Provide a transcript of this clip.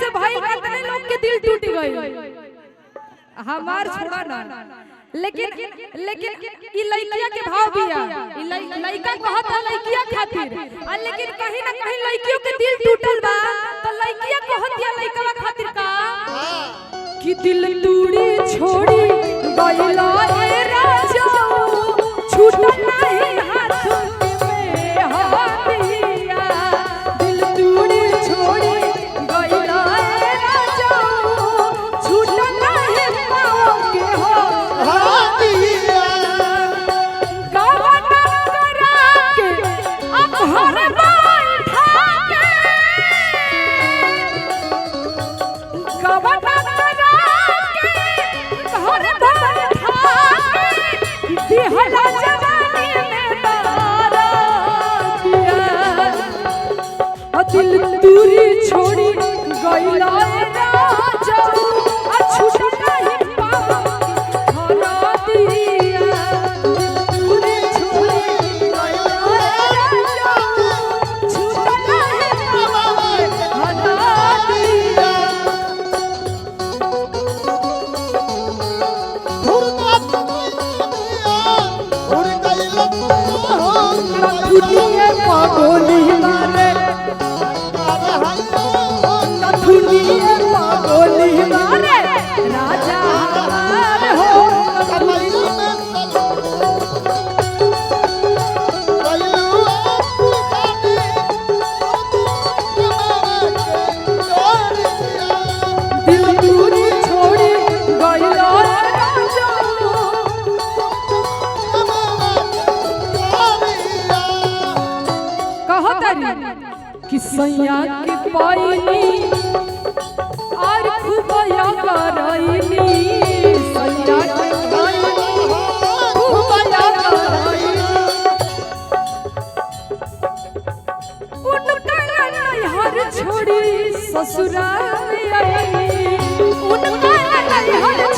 से भाई कितने लोग के दिल टूट गए हमार छोड़ा ना। लेकिन ई लड़किया के भाव बिया, ई लड़का कहत है लड़किया खातिर आ लेकिन कहीं ना कहीं लड़कियों के दिल टूटल बा तो लड़किया कहत है लड़का खातिर का कि दिल तूड़ी छोड़ी गइला ए राजा छूटल नहीं हाथ में हाथिया। दिल तूड़ी छोड़ी गइला ए राजा छूटल नहीं पाओ के हो हाथिया। गवना करा के अब घर बैठा के गवना दिल दूरी छोड़ी गइला राजा छूट नहीं पाओ हरा दिया। दूरी छोड़ी गइला राजा छूट नहीं पाओ हरा दिया। दुनिया पागोली मारे दुनिया पागोली मारे राजा हो दिल दूरी छोड़ी गइला राजा कि सैया के पाइनी और खुबया करैनी सैया के पाइनी खुबया करैनी उनका नैहर छोड़ी ससुराल आईनी उनका नैहर